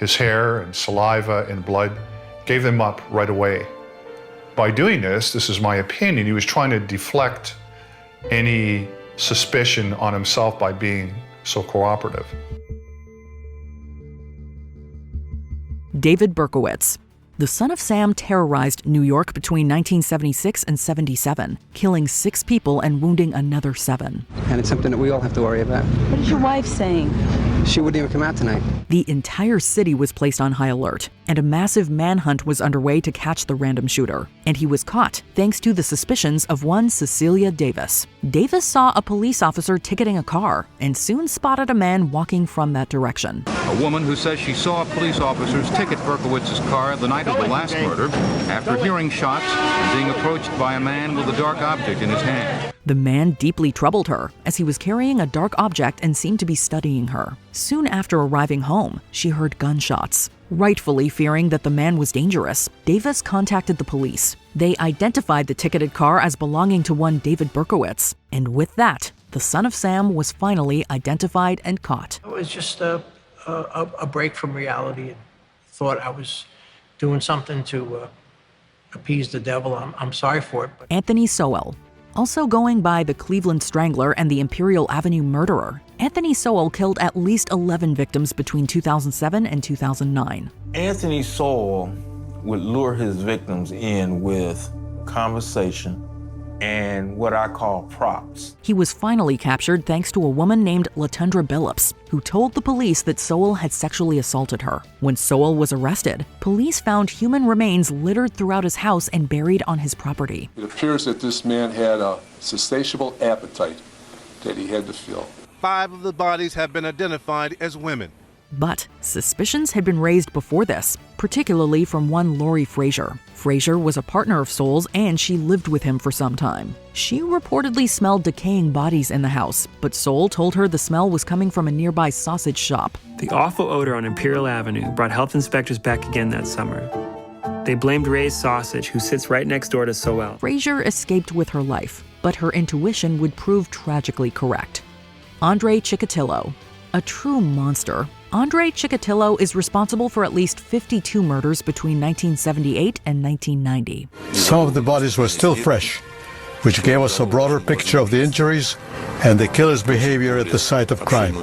his hair and saliva and blood, gave them up right away. By doing this is my opinion, he was trying to deflect any suspicion on himself by being so cooperative. David Berkowitz. The son of Sam terrorized New York between 1976 and 77, killing 6 people and wounding another 7. And it's something that we all have to worry about. What is your wife saying? She wouldn't even come out tonight. The entire city was placed on high alert, and a massive manhunt was underway to catch the random shooter. And he was caught thanks to the suspicions of one Cecilia Davis. Davis saw a police officer ticketing a car and soon spotted a man walking from that direction. A woman who says she saw police officers ticket Berkowitz's car the night of the last murder after hearing shots and being approached by a man with a dark object in his hand. The man deeply troubled her as he was carrying a dark object and seemed to be studying her. Soon after arriving home, she heard gunshots. Rightfully fearing that the man was dangerous, Davis contacted the police. They identified the ticketed car as belonging to one David Berkowitz. And with that, the son of Sam was finally identified and caught. It was just a break from reality. Thought I was doing something to appease the devil. I'm sorry for it. But Anthony Sowell. Also going by the Cleveland Strangler and the Imperial Avenue Murderer, Anthony Sowell killed at least 11 victims between 2007 and 2009. Anthony Sowell would lure his victims in with conversation and what I call props. He was finally captured thanks to a woman named Latundra Billups, who told the police that Sowell had sexually assaulted her. When Sowell was arrested, police found human remains littered throughout his house and buried on his property. It appears that this man had a insatiable appetite that he had to fill. 5 of the bodies have been identified as women. But suspicions had been raised before this, particularly from one Lori Frazier. Frazier was a partner of Sowell's and she lived with him for some time. She reportedly smelled decaying bodies in the house, but Sowell told her the smell was coming from a nearby sausage shop. The awful odor on Imperial Avenue brought health inspectors back again that summer. They blamed Ray's Sausage, who sits right next door to Sowell. Frazier escaped with her life, but her intuition would prove tragically correct. Andre Chikatilo. A true monster, Andre Chikatilo is responsible for at least 52 murders between 1978 and 1990. Some of the bodies were still fresh, which gave us a broader picture of the injuries and the killer's behavior at the site of crime.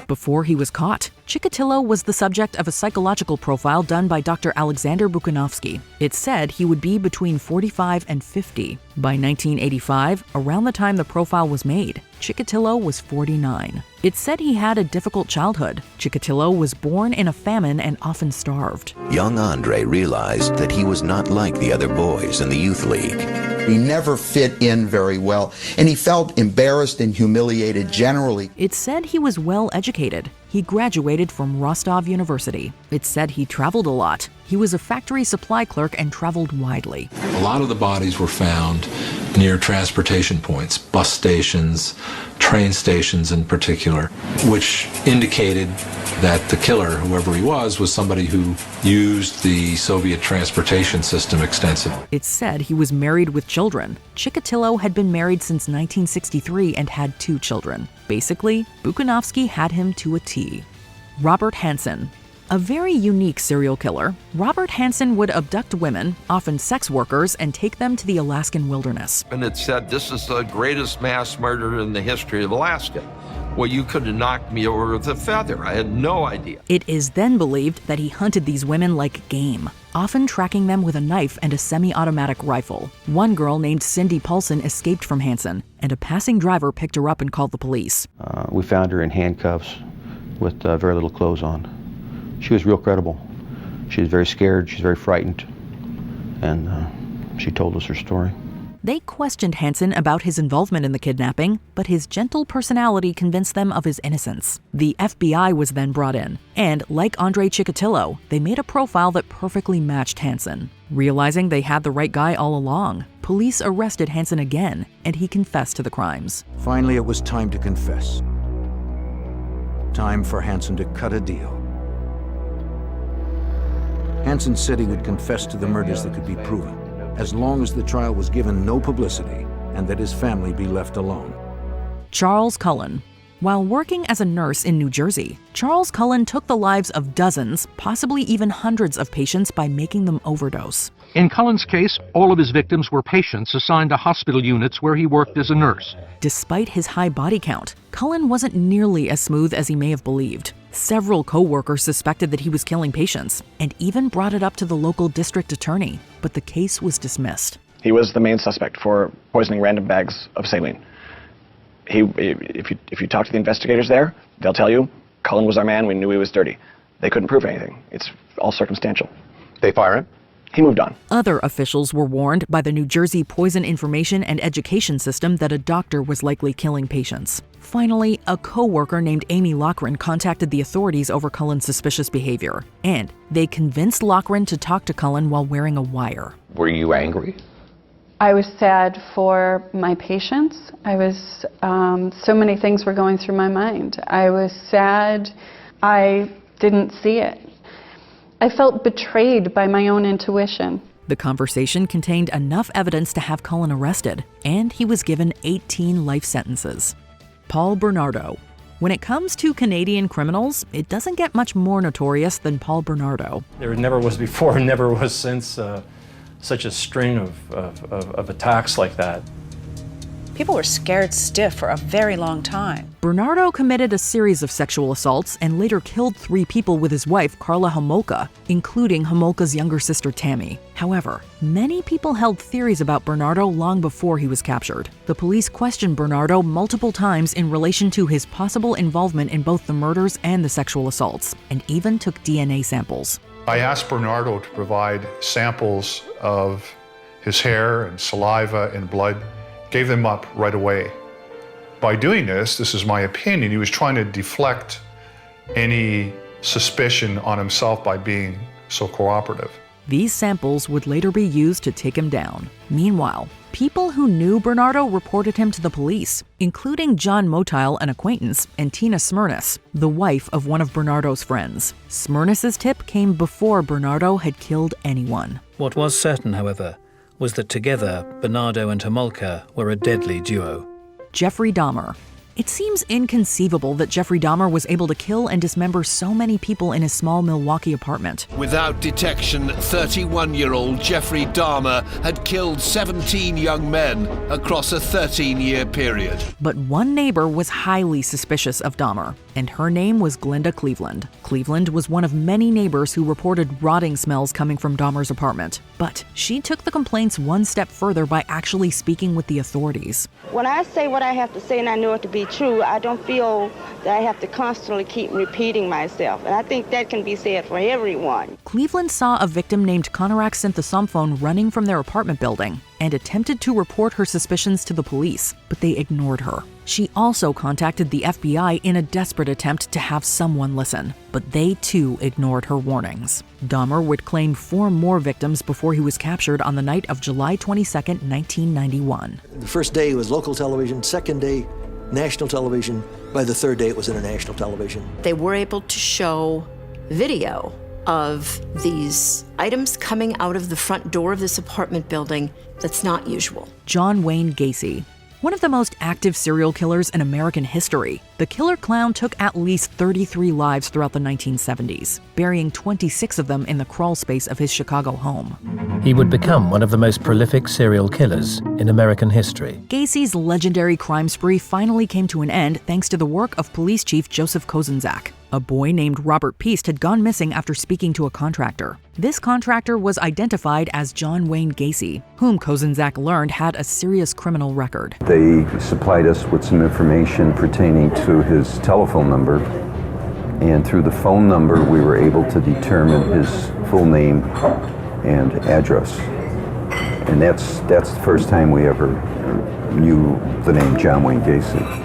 Before he was caught, Chikatilo was the subject of a psychological profile done by Dr. Alexander Bukanovsky. It said he would be between 45 and 50. By 1985, around the time the profile was made, Chikatilo was 49. It said he had a difficult childhood. Chikatilo was born in a famine and often starved. Young Andre realized that he was not like the other boys in the youth league. He never fit in very well, and he felt embarrassed and humiliated generally. It said he was well educated. He graduated from Rostov University. It said he traveled a lot. He was a factory supply clerk and traveled widely. A lot of the bodies were found near transportation points, bus stations, train stations in particular, which indicated that the killer, whoever he was somebody who used the Soviet transportation system extensively. It said he was married with children. Chikatilo had been married since 1963 and had 2 children. Basically, Bukanovsky had him to a T. Robert Hansen. A very unique serial killer, Robert Hansen would abduct women, often sex workers, and take them to the Alaskan wilderness. And it said, this is the greatest mass murder in the history of Alaska. Well, you could have knocked me over with a feather. I had no idea. It is then believed that he hunted these women like game, often tracking them with a knife and a semi-automatic rifle. One girl named Cindy Paulson escaped from Hansen, and a passing driver picked her up and called the police. We found her in handcuffs with very little clothes on. She was real credible. She was very scared, she was very frightened, and she told us her story. They questioned Hansen about his involvement in the kidnapping, but his gentle personality convinced them of his innocence. The FBI was then brought in, and like Andre Chikatilo, they made a profile that perfectly matched Hansen. Realizing they had the right guy all along, police arrested Hansen again, and he confessed to the crimes. Finally, it was time to confess. Time for Hansen to cut a deal. Hansen said he would confess to the murders that could be proven, as long as the trial was given no publicity and that his family be left alone. Charles Cullen. While working as a nurse in New Jersey, Charles Cullen took the lives of dozens, possibly even hundreds of patients by making them overdose. In Cullen's case, all of his victims were patients assigned to hospital units where he worked as a nurse. Despite his high body count, Cullen wasn't nearly as smooth as he may have believed. Several co-workers suspected that he was killing patients and even brought it up to the local district attorney, but the case was dismissed. He was the main suspect for poisoning random bags of saline. If you talk to the investigators there, they'll tell you, Cullen was our man, we knew he was dirty. They couldn't prove anything. It's all circumstantial. They fire him? He moved on. Other officials were warned by the New Jersey Poison Information and Education System that a doctor was likely killing patients. Finally, a co-worker named Amy Loughran contacted the authorities over Cullen's suspicious behavior, and they convinced Loughran to talk to Cullen while wearing a wire. Were you angry? I was sad for my patients. I was, so many things were going through my mind. I was sad. I didn't see it. I felt betrayed by my own intuition. The conversation contained enough evidence to have Cullen arrested, and he was given 18 life sentences. Paul Bernardo. When it comes to Canadian criminals, it doesn't get much more notorious than Paul Bernardo. There never was before, never was since such a string of attacks like that. People were scared stiff for a very long time. Bernardo committed a series of sexual assaults and later killed 3 people with his wife, Karla Homolka, including Homolka's younger sister, Tammy. However, many people held theories about Bernardo long before he was captured. The police questioned Bernardo multiple times in relation to his possible involvement in both the murders and the sexual assaults, and even took DNA samples. I asked Bernardo to provide samples of his hair and saliva and blood, gave them up right away. By doing this is my opinion, he was trying to deflect any suspicion on himself by being so cooperative. These samples would later be used to take him down. Meanwhile, people who knew Bernardo reported him to the police, including John Motile, an acquaintance, and Tina Smyrnis, the wife of one of Bernardo's friends. Smyrnis's tip came before Bernardo had killed anyone. What was certain, however, was that together, Bernardo and Homolka were a deadly duo. Jeffrey Dahmer. It seems inconceivable that Jeffrey Dahmer was able to kill and dismember so many people in his small Milwaukee apartment. Without detection, 31-year-old Jeffrey Dahmer had killed 17 young men across a 13-year period. But one neighbor was highly suspicious of Dahmer, and her name was Glenda Cleveland. Cleveland was one of many neighbors who reported rotting smells coming from Dahmer's apartment. But she took the complaints one step further by actually speaking with the authorities. When I say what I have to say and I know it to be true, I don't feel that I have to constantly keep repeating myself. And I think that can be said for everyone. Cleveland saw a victim named Konarak Synthesomphone running from their apartment building and attempted to report her suspicions to the police, but they ignored her. She also contacted the FBI in a desperate attempt to have someone listen, but they too ignored her warnings. Dahmer would claim 4 more victims before he was captured on the night of July 22, 1991. The first day was local television, second day national television. By the third day it was international television. They were able to show video of these items coming out of the front door of this apartment building that's not usual. John Wayne Gacy. One of the most active serial killers in American history, the killer clown took at least 33 lives throughout the 1970s, burying 26 of them in the crawl space of his Chicago home. He would become one of the most prolific serial killers in American history. Gacy's legendary crime spree finally came to an end thanks to the work of Police Chief Joseph Kozenczak. A boy named Robert Piest had gone missing after speaking to a contractor. This contractor was identified as John Wayne Gacy, whom Kozenczak learned had a serious criminal record. They supplied us with some information pertaining to his telephone number, and through the phone number we were able to determine his full name and address. And that's the first time we ever knew the name John Wayne Gacy.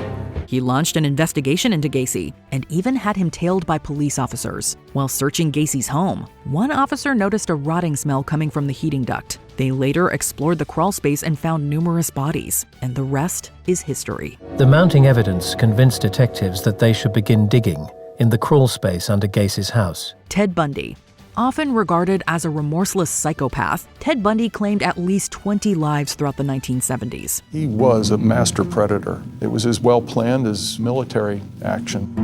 He launched an investigation into Gacy and even had him tailed by police officers. While searching Gacy's home, one officer noticed a rotting smell coming from the heating duct. They later explored the crawl space and found numerous bodies, and the rest is history. The mounting evidence convinced detectives that they should begin digging in the crawl space under Gacy's house. Ted Bundy. Often regarded as a remorseless psychopath, Ted Bundy claimed at least 20 lives throughout the 1970s. He was a master predator. It was as well planned as military action.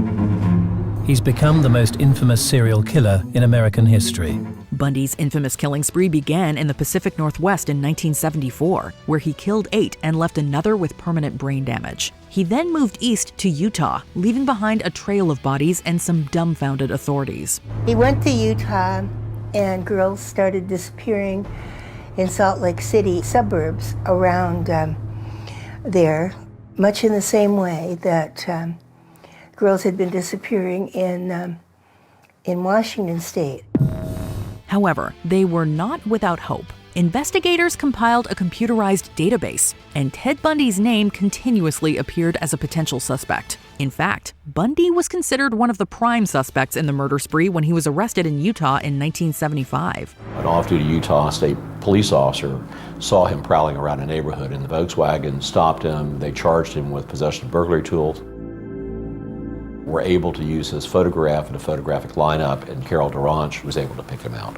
He's become the most infamous serial killer in American history. Bundy's infamous killing spree began in the Pacific Northwest in 1974, where he killed 8 and left another with permanent brain damage. He then moved east to Utah, leaving behind a trail of bodies and some dumbfounded authorities. He went to Utah, and girls started disappearing in Salt Lake City suburbs around there, much in the same way that girls had been disappearing in Washington State. However, they were not without hope. Investigators compiled a computerized database, and Ted Bundy's name continuously appeared as a potential suspect. In fact, Bundy was considered one of the prime suspects in the murder spree when he was arrested in Utah in 1975. An off-duty Utah State police officer saw him prowling around a neighborhood in the Volkswagen, stopped him. They charged him with possession of burglary tools. Were able to use his photograph in a photographic lineup, and Carol Duranch was able to pick him out.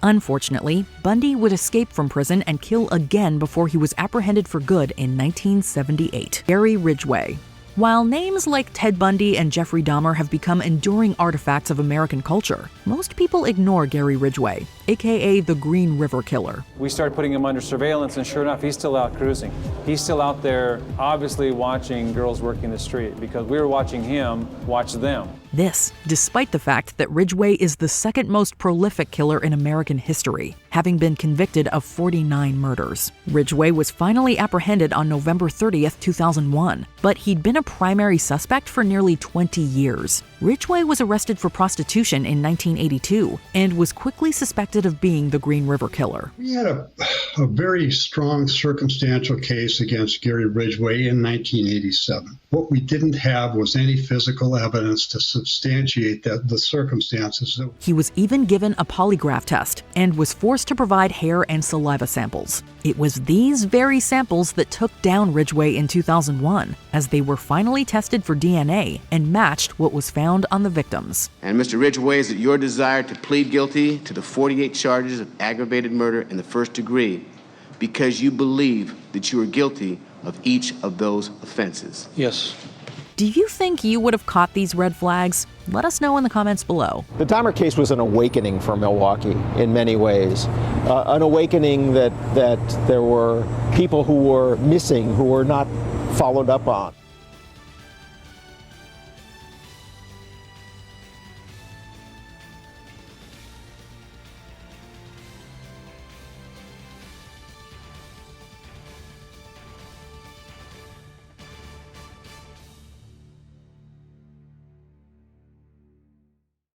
Unfortunately, Bundy would escape from prison and kill again before he was apprehended for good in 1978. Gary Ridgeway. While names like Ted Bundy and Jeffrey Dahmer have become enduring artifacts of American culture, most people ignore Gary Ridgeway, aka the Green River Killer. We started putting him under surveillance, and sure enough, he's still out cruising. He's still out there, obviously watching girls working the street, because we were watching him watch them. This, despite the fact that Ridgeway is the second most prolific killer in American history, having been convicted of 49 murders. Ridgeway was finally apprehended on November 30th, 2001, but he'd been a primary suspect for nearly 20 years. Ridgeway was arrested for prostitution in 1982 and was quickly suspected of being the Green River Killer. We had a very strong circumstantial case against Gary Ridgeway in 1987. What we didn't have was any physical evidence to substantiate the circumstances. He was even given a polygraph test and was forced to provide hair and saliva samples. It was these very samples that took down Ridgeway in 2001, as they were finally tested for DNA and matched what was found on the victims. And Mr. Ridgeway, is it your desire to plead guilty to the 48 charges of aggravated murder in the first degree because you believe that you are guilty of each of those offenses? Yes. Do you think you would have caught these red flags? Let us know in the comments below. The Dahmer case was an awakening for Milwaukee in many ways. An awakening that there were people who were missing, who were not followed up on.